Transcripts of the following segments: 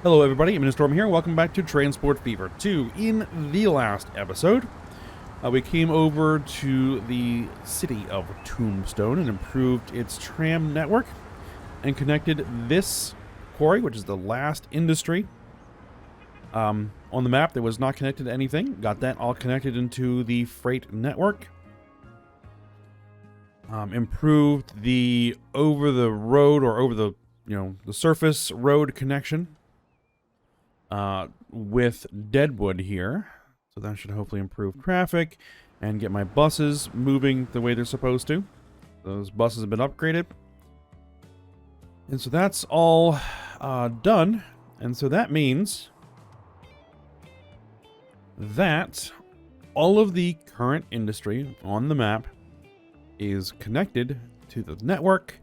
Hello everybody, I'm Storm here. Welcome back to Transport Fever 2. In the last episode, we came over to the city of Tombstone and improved its tram network and connected this quarry, which is the last industry, on the map that was not connected to anything. Got that all connected into the freight network. Improved the over the road or over the surface road connection with Deadwood here. So that should hopefully improve traffic and get my buses moving the way they're supposed to. Those buses have been upgraded. And so that's all done. And so that means that all of the current industry on the map is connected to the network,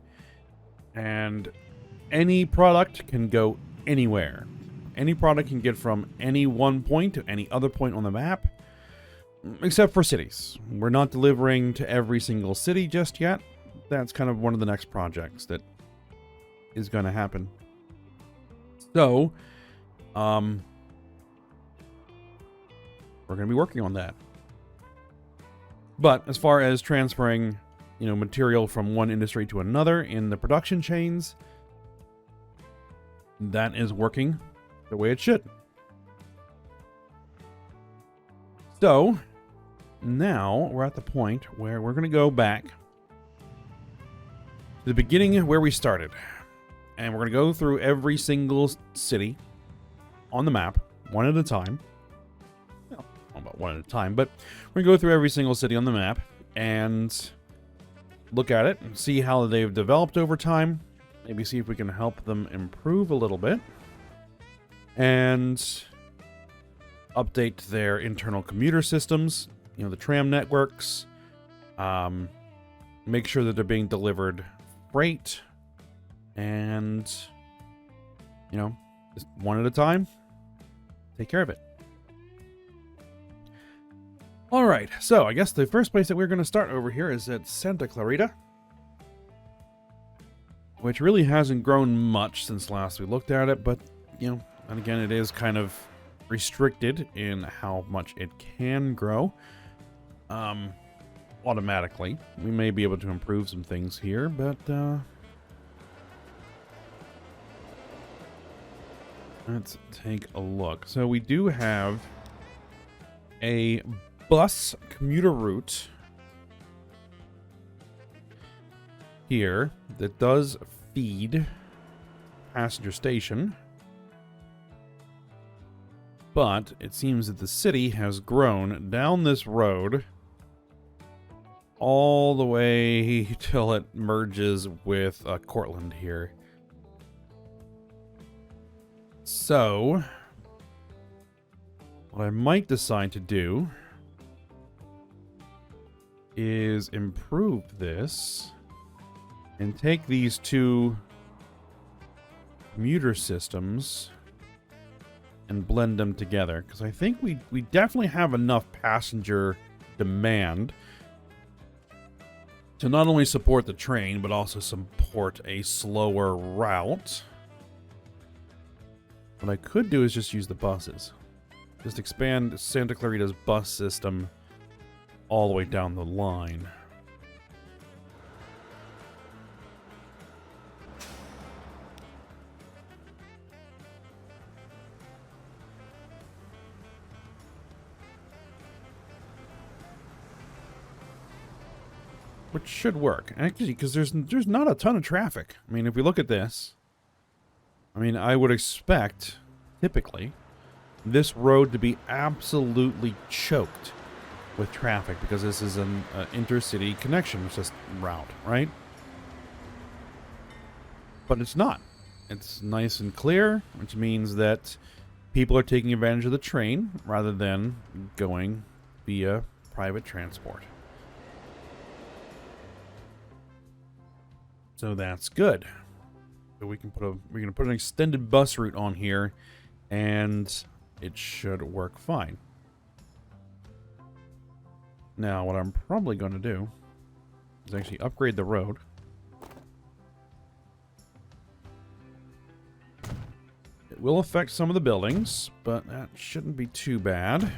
and any product can go anywhere. Any product can get from any one point to any other point on the map, except for cities. We're not delivering to every single city just yet. That's kind of one of the next projects that is going to happen. So, we're going to be working on that. But as far as transferring, material from one industry to another in the production chains, that is working the way it should. So, now we're at the point where we're going to go back to the beginning where we started. And we're going to go through every single city on the map, one at a time. Well, not about one at a time, but we're going to go through every single city on the map and look at it and see how they've developed over time. Maybe see if we can help them improve a little bit. And update their internal commuter systems, the tram networks, make sure that they're being delivered freight, and, just one at a time, take care of it. All right, so I guess the first place that we're going to start over here is at Santa Clarita, which really hasn't grown much since last we looked at it, but, and again, it is kind of restricted in how much it can grow automatically. We may be able to improve some things here, but let's take a look. So we do have a bus commuter route here that does feed passenger station. But it seems that the city has grown down this road all the way till it merges with Cortland here. So, what I might decide to do is improve this and take these two commuter systems and blend them together, because I think we definitely have enough passenger demand to not only support the train, but also support a slower route. What I could do is just use the buses. Just expand Santa Clarita's bus system all the way down the line. Which should work, actually, because there's not a ton of traffic. I mean, if we look at this, I would expect, typically, this road to be absolutely choked with traffic, because this is an intercity connection route, right? But it's not. It's nice and clear, which means that people are taking advantage of the train rather than going via private transport. So that's good. So we're gonna put an extended bus route on here, and it should work fine. Now, what I'm probably going to do is actually upgrade the road. will affect some of the buildings, but that shouldn't be too bad.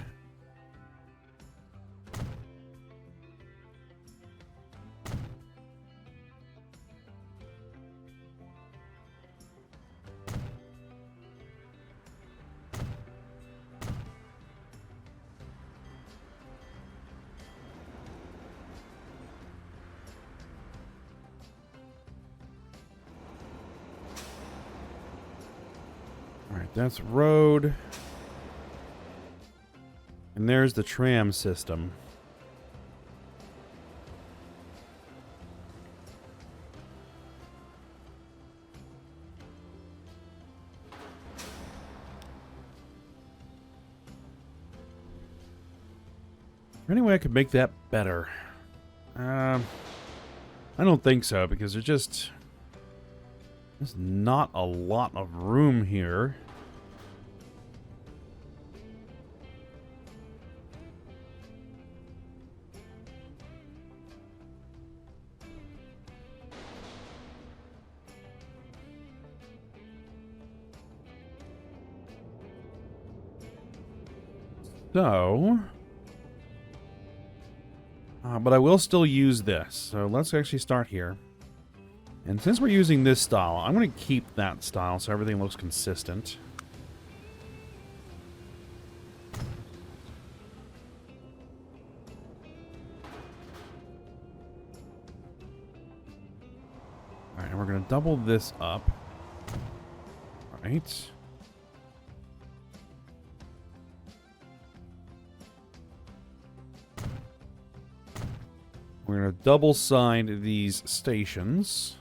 That's road. And there's the tram system. Any way I could make that better? I don't think so, because there's not a lot of room here. So, but I will still use this. So let's actually start here. And since we're using this style, I'm going to keep that style so everything looks consistent. All right, and we're going to double this up. All right. We're going to double sign these stations.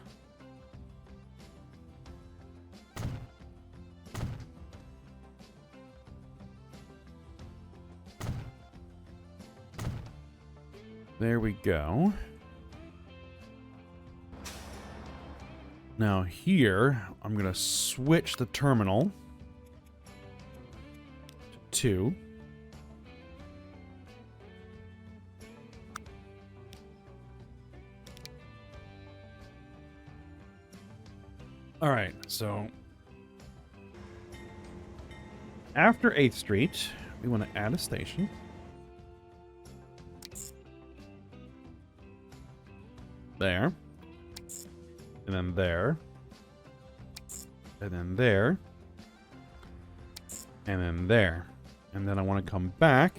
There we go. Now here, I'm going to switch the terminal to 2. All right, so after 8th Street, we want to add a station. There. And then there. And then there. And then there. And then I want to come back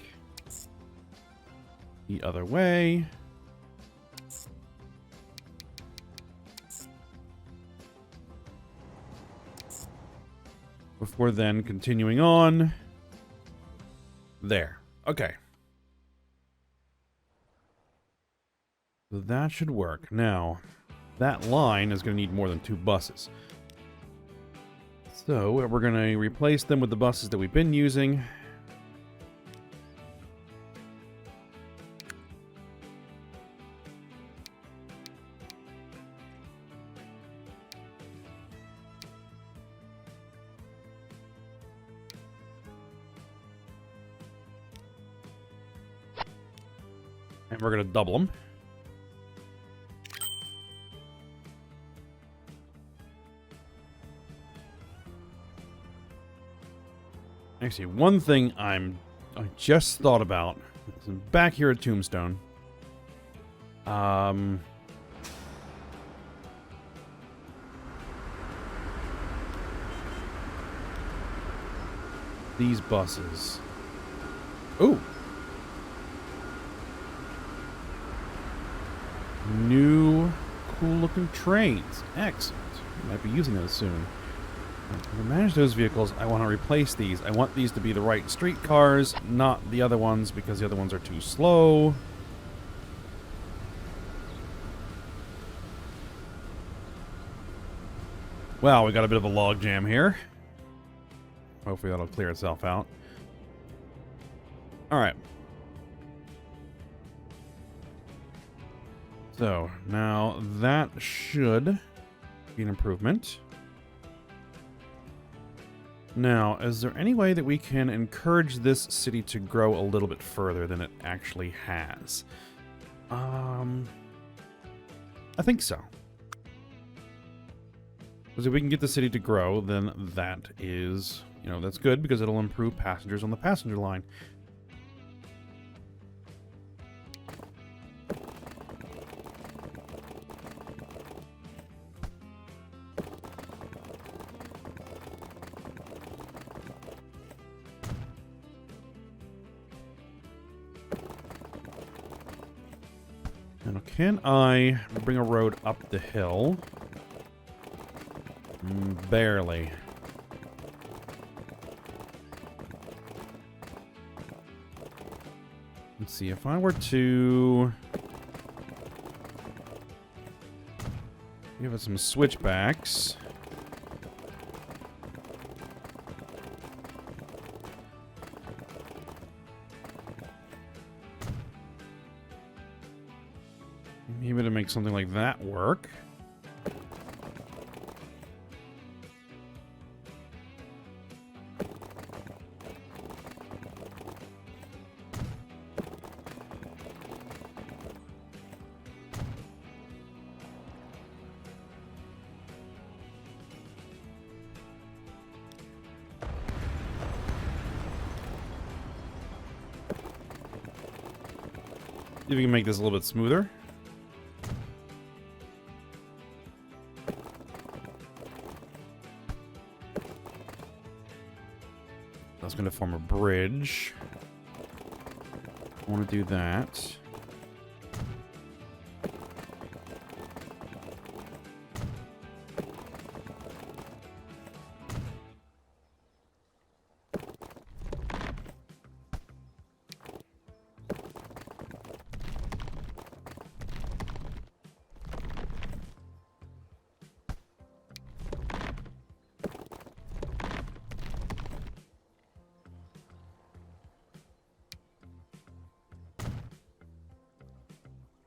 the other way. Before then continuing on. There. Okay. So that should work. Now, that line is going to need more than 2 buses. So we're going to replace them with the buses that we've been using. And we're going to double them. Actually, one thing I just thought about is back here at Tombstone. These buses. Ooh. New cool looking trains. Excellent. Might be using those soon. To manage those vehicles, I want to replace these. I want these to be the right streetcars, not the other ones, because the other ones are too slow. Wow, we got a bit of a log jam here. Hopefully that'll clear itself out. Alright. So, now that should be an improvement. Now, is there any way that we can encourage this city to grow a little bit further than it actually has? I think so. Because if we can get the city to grow, then that is, you know, that's good because it'll improve passengers on the passenger line. Now, can I bring a road up the hill? Barely. Let's see, if I were to give it some switchbacks. Maybe to make something like that work. See if we can make this a little bit smoother. That's going to form a bridge. I want to do that.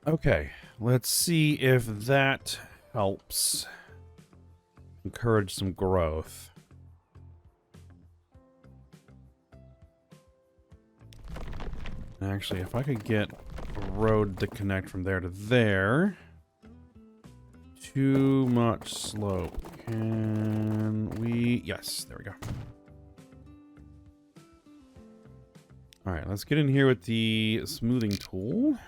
Okay, let's see if that helps encourage some growth. Actually, if I could get a road to connect from there to there. Too much slope. Can we... Yes, there we go. Alright, let's get in here with the smoothing tool.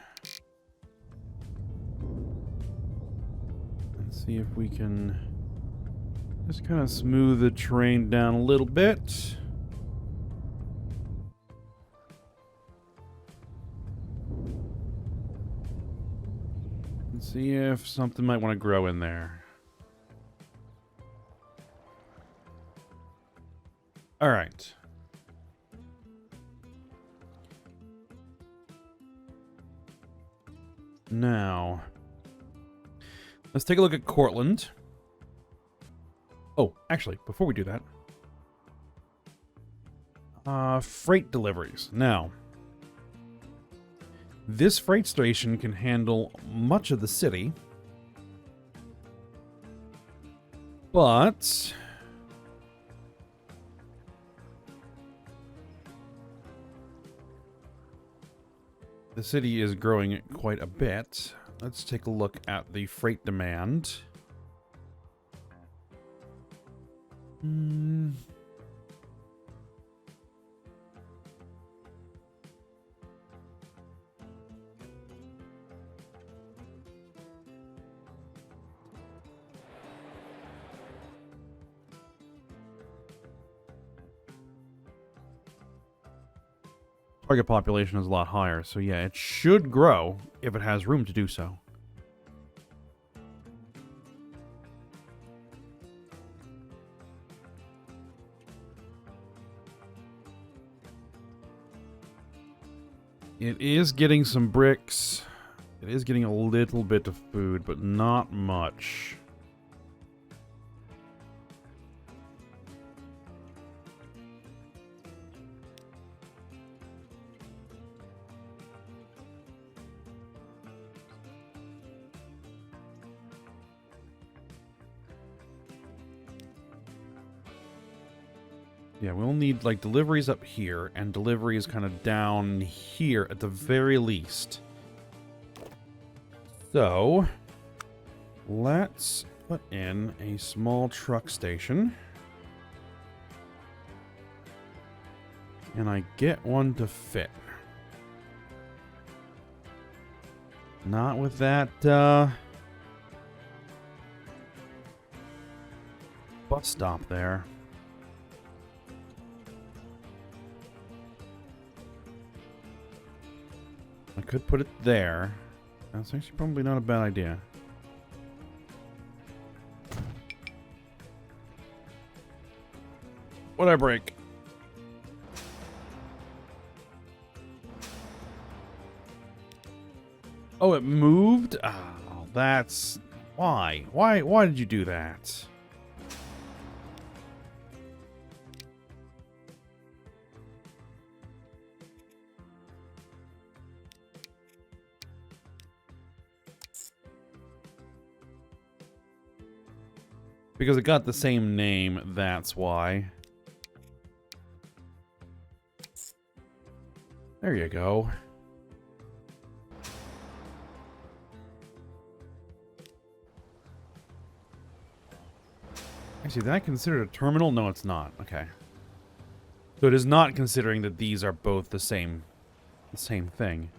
See if we can just kind of smooth the terrain down a little bit. And see if something might want to grow in there. All right. Now... let's take a look at Cortland. Oh, actually, before we do that, freight deliveries. Now, this freight station can handle much of the city, but the city is growing quite a bit. Let's take a look at the freight demand. Target population is a lot higher, so yeah, it should grow if it has room to do so. It is getting some bricks. It is getting a little bit of food, but not much. Yeah, we'll need, like, deliveries up here, and deliveries kind of down here at the very least. So, let's put in a small truck station. And I get one to fit. Not with that, bus stop there. I could put it there. That's actually probably not a bad idea. What'd I break? Oh, it moved? Oh, that's... Why? Why did you do that? Because it got the same name, that's why. There you go. Actually, is that considered a terminal? No, it's not. Okay. So it is not considering that these are both the same thing.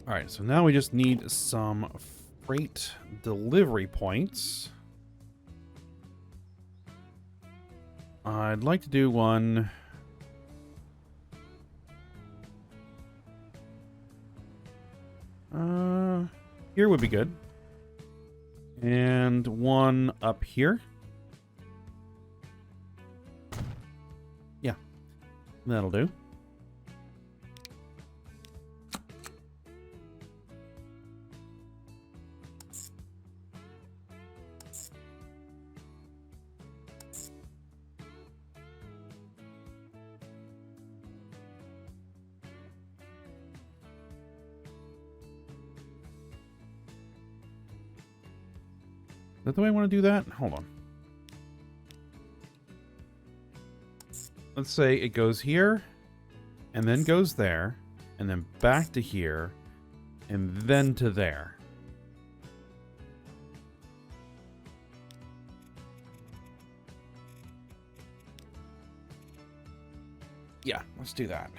Alright, so now we just need some freight delivery points. I'd like to do one... here would be good. And one up here. Yeah, that'll do. Is that the way I want to do that? Hold on. Let's say it goes here, and then goes there, and then back to here, and then to there. Yeah, let's do that.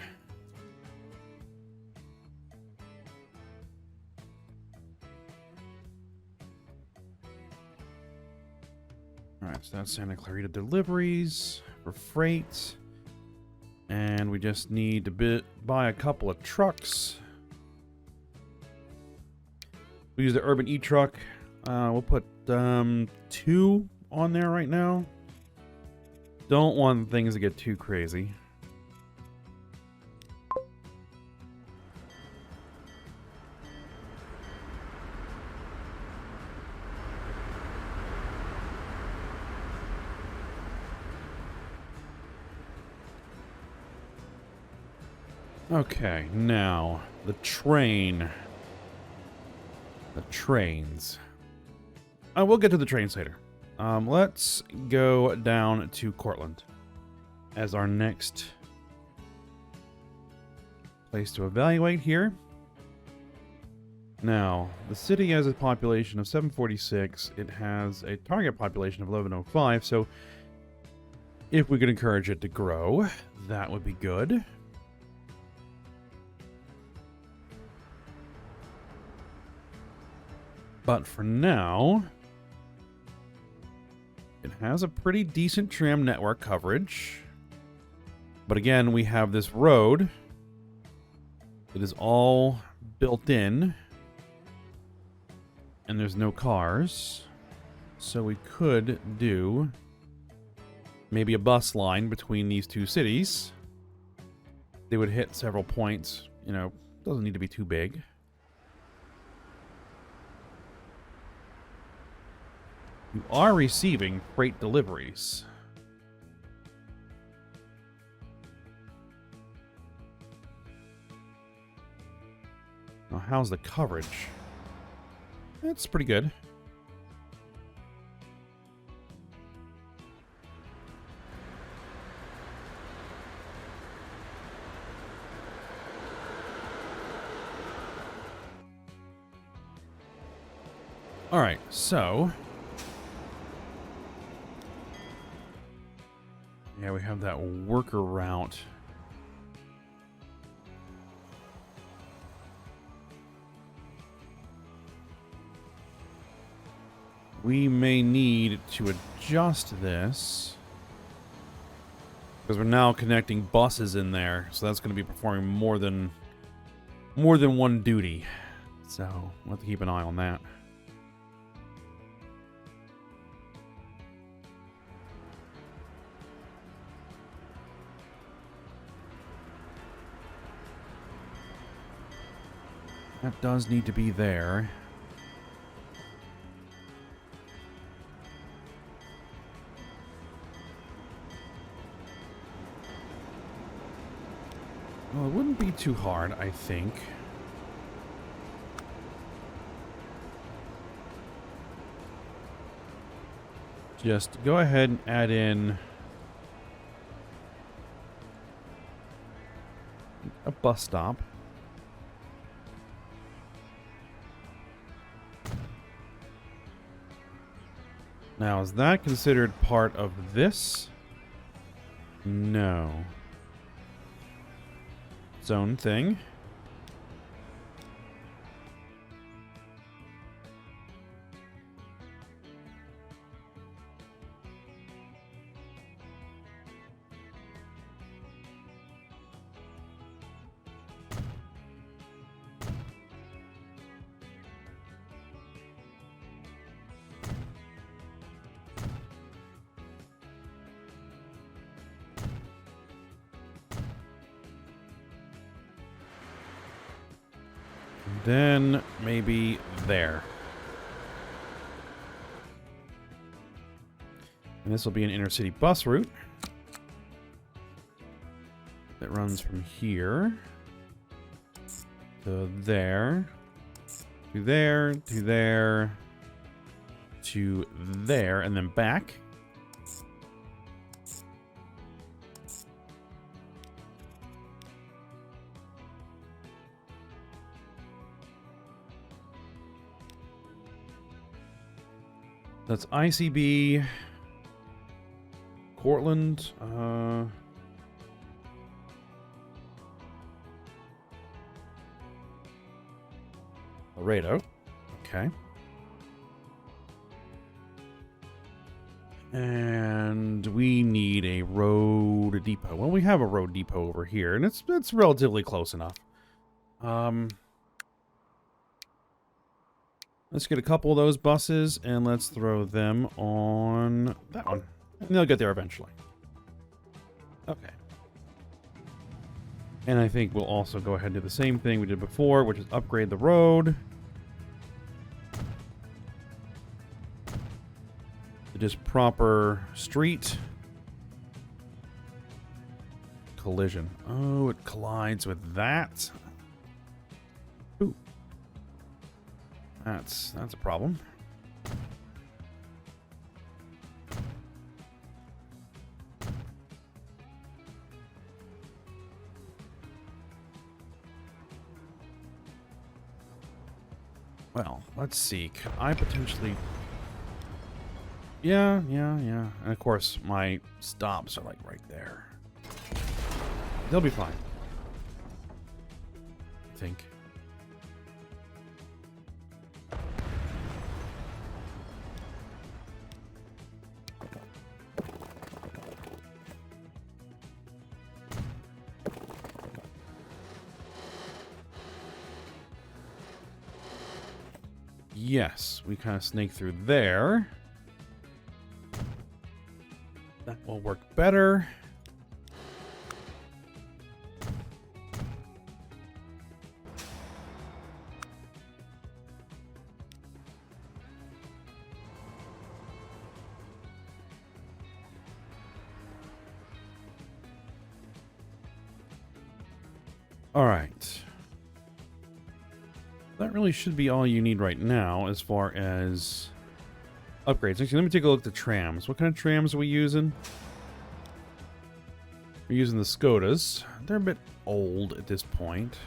Alright, so that's Santa Clarita deliveries for freight. And we just need to buy a couple of trucks. We use the Urban E-Truck. We'll put 2 on there right now. Don't want things to get too crazy. Okay, now, the train. The trains. We'll get to the trains later. Let's go down to Cortland as our next place to evaluate here. Now, the city has a population of 746. It has a target population of 1105, so if we could encourage it to grow, that would be good. But for now, it has a pretty decent tram network coverage. But again, we have this road that is all built in, and there's no cars. So we could do maybe a bus line between these two cities. They would hit several points, you know, doesn't need to be too big. You are receiving freight deliveries. Now, how's the coverage? It's pretty good. All right, so yeah, we have that worker route. We may need to adjust this because we're now connecting buses in there, so that's going to be performing more than one duty. So we'll have to keep an eye on that. That does need to be there. Well, it wouldn't be too hard, I think. Just go ahead and add in a bus stop. Now, is that considered part of this? No. Its own thing. Then maybe there. And this will be an intercity bus route that runs from here to there, to there, to there, to there, and then back. That's ICB, Cortland, Laredo. Okay. And we need a road depot. Well, we have a road depot over here, and it's relatively close enough. Let's get a couple of those buses, and let's throw them on that one. And they'll get there eventually. Okay. And I think we'll also go ahead and do the same thing we did before, which is upgrade the road to just proper street. Collision. Oh, it collides with that. Ooh. That's a problem. Well, let's see. Could I potentially... Yeah. And of course, my stops are like right there. They'll be fine. I think. Yes, we kind of snake through there. That will work better. All right. That really should be all you need right now as far as upgrades. Actually, let me take a look at the trams. What kind of trams are we using? We're using the Skodas. They're a bit old at this point.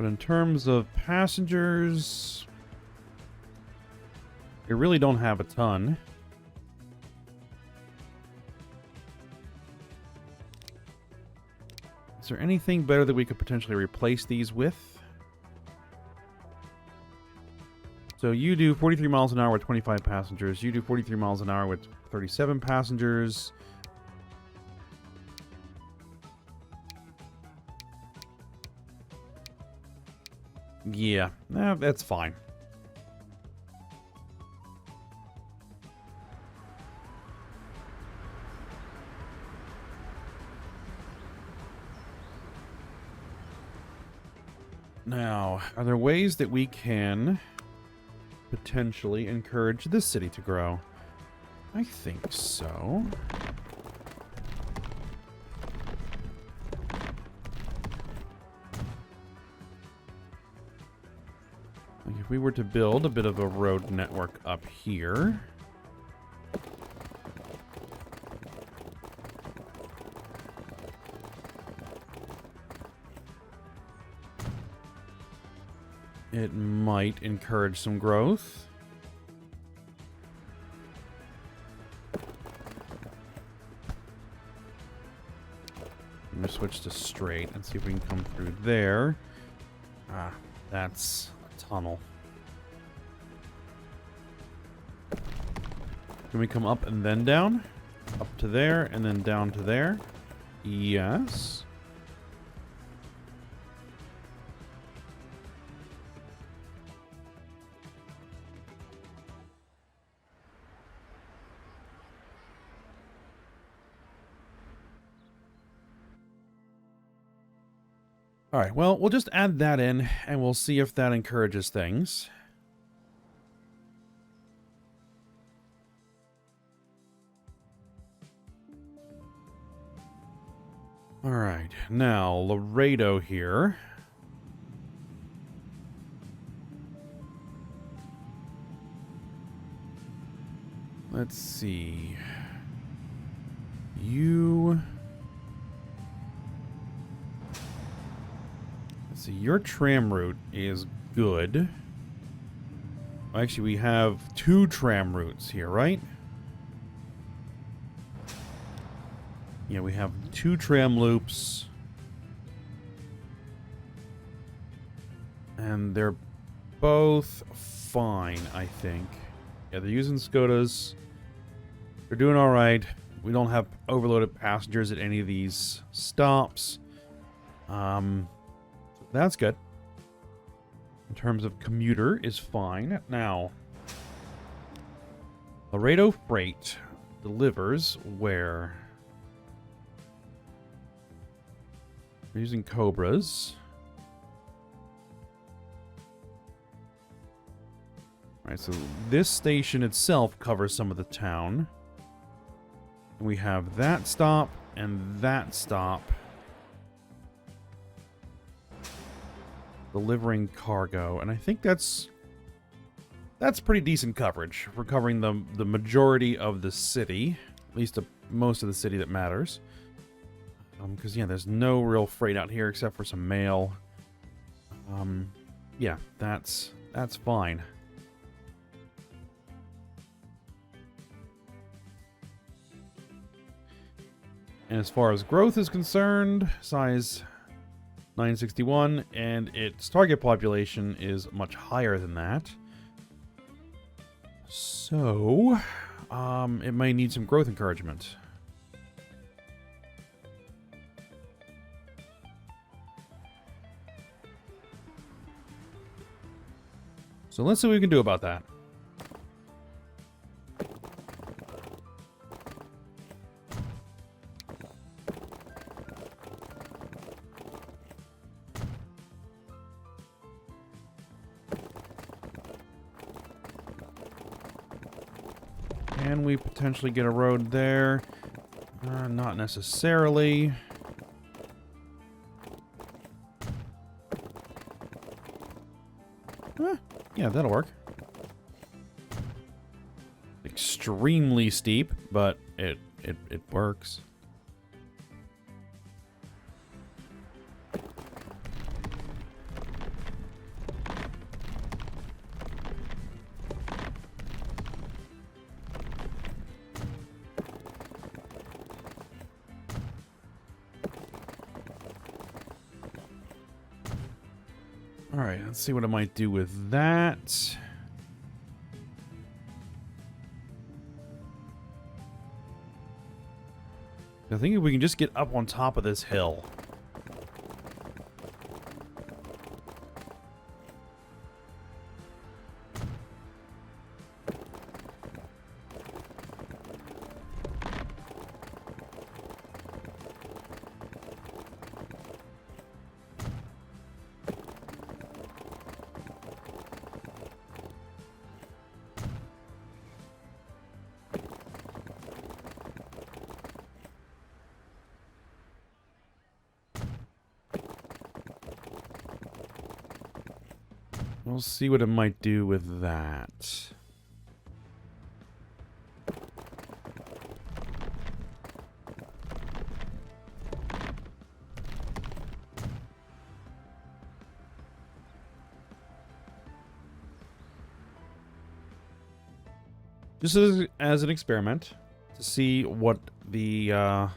But in terms of passengers, we really don't have a ton. Is there anything better that we could potentially replace these with? So you do 43 miles an hour with 25 passengers. You do 43 miles an hour with 37 passengers. Yeah, that's fine. Now, are there ways that we can potentially encourage this city to grow? I think so. Like if we were to build a bit of a road network up here. It might encourage some growth. I'm going to switch to straight and see if we can come through there. Ah, that's a tunnel. Can we come up and then down? Up to there and then down to there? Yes. All right, well, we'll just add that in, and we'll see if that encourages things. All right, now, Laredo here. Let's see. So your tram route is good. Actually, we have 2 tram routes here, right? Yeah, we have 2 tram loops. And they're both fine, I think. Yeah, they're using Skodas. They're doing all right. We don't have overloaded passengers at any of these stops. That's good. In terms of commuter is fine. Now, Laredo Freight delivers where? We're using Cobras. Alright, so this station itself covers some of the town. We have that stop and that stop. Delivering cargo, and I think that's pretty decent coverage for covering the majority of the city, at least most of the city that matters. Because yeah, there's no real freight out here except for some mail. Yeah, that's fine. And as far as growth is concerned, size 961, and its target population is much higher than that. So, it may need some growth encouragement. So let's see what we can do about that. Can we potentially get a road there? Not necessarily. Yeah, that'll work. Extremely steep, but it works. All right, let's see what I might do with that. I think if we can just get up on top of this hill. We'll see what it might do with that. Just as an experiment to see what the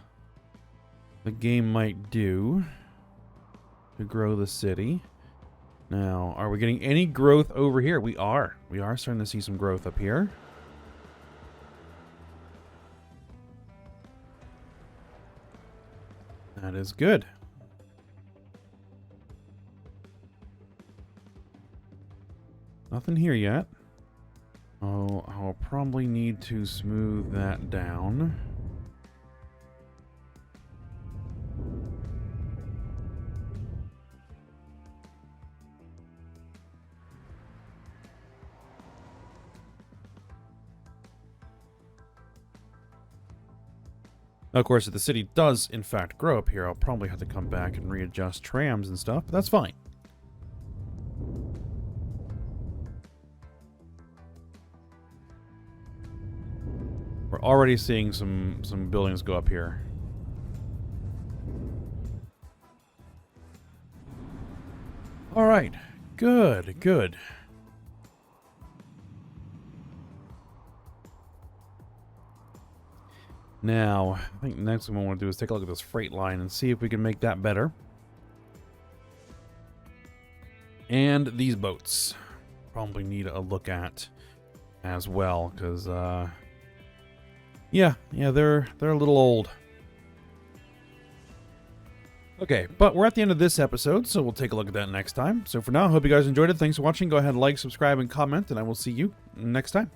game might do to grow the city. Now, are we getting any growth over here? We are. We are starting to see some growth up here. That is good. Nothing here yet. Oh, I'll probably need to smooth that down. Of course, if the city does, in fact, grow up here, I'll probably have to come back and readjust trams and stuff, but that's fine. We're already seeing some buildings go up here. All right. Good, good. Now, I think the next thing I want to do is take a look at this freight line and see if we can make that better. And these boats probably need a look at as well, because yeah, they're a little old. Okay, but we're at the end of this episode, so we'll take a look at that next time. So for now, I hope you guys enjoyed it. Thanks for watching. Go ahead and like, subscribe, and comment, and I will see you next time.